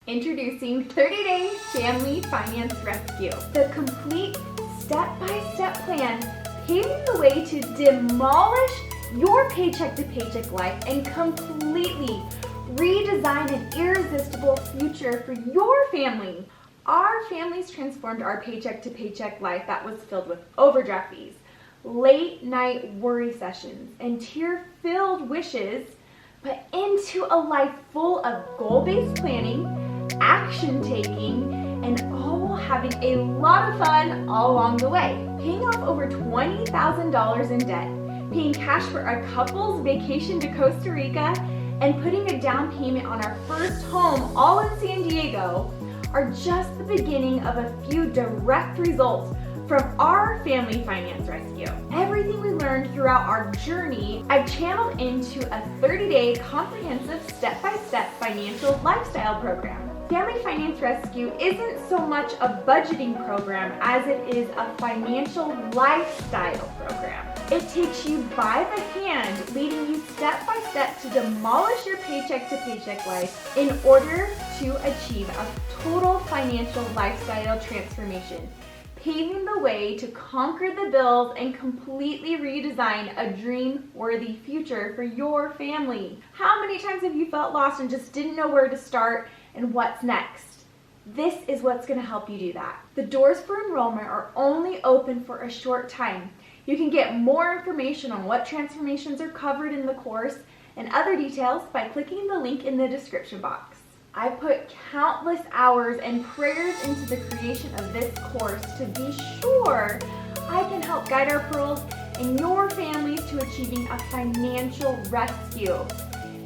Introducing 30-Day Family Finance Rescue, the complete step-by-step plan paving the way to demolish your paycheck-to-paycheck life and completely redesign an irresistible future for your family. Our families transformed our paycheck-to-paycheck life that was filled with overdraft fees, late-night worry sessions, and tear-filled wishes, but into a life full of goal-based planning, action-taking, and all while having a lot of fun all along the way. Paying off over $20,000 in debt, paying cash for a couple's vacation to Costa Rica, and putting a down payment on our first home all in San Diego are just the beginning of a few direct results from our family finance rescue. Everything we learned throughout our journey, I've channeled into a 30-day comprehensive step-by-step financial lifestyle program. Family Finance Rescue isn't so much a budgeting program as it is a financial lifestyle program. It takes you by the hand, leading you step by step to demolish your paycheck-to-paycheck life in order to achieve a total financial lifestyle transformation, paving the way to conquer the bills and completely redesign a dream-worthy future for your family. How many times have you felt lost and just didn't know where to start and what's next? This is what's going to help you do that. The doors for enrollment are only open for a short time. You can get more information on what transformations are covered in the course and other details by clicking the link in the description box. I put countless hours and prayers into the creation of this course to be sure I can help guide our pearls and your families to achieving a financial rescue.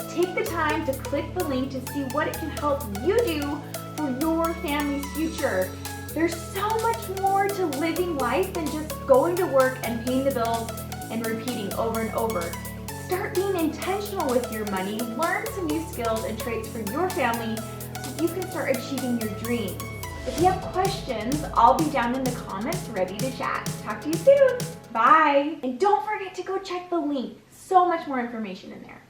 Take the time to click the link to see what it can help you do for your family's future. There's so much more to living life than just going to work and paying the bills and repeating over and over. Start being intentional with your money, learn some new skills and traits for your family so you can start achieving your dreams. If you have questions, I'll be down in the comments ready to chat. Talk to you soon. Bye. And don't forget to go check the link. So much more information in there.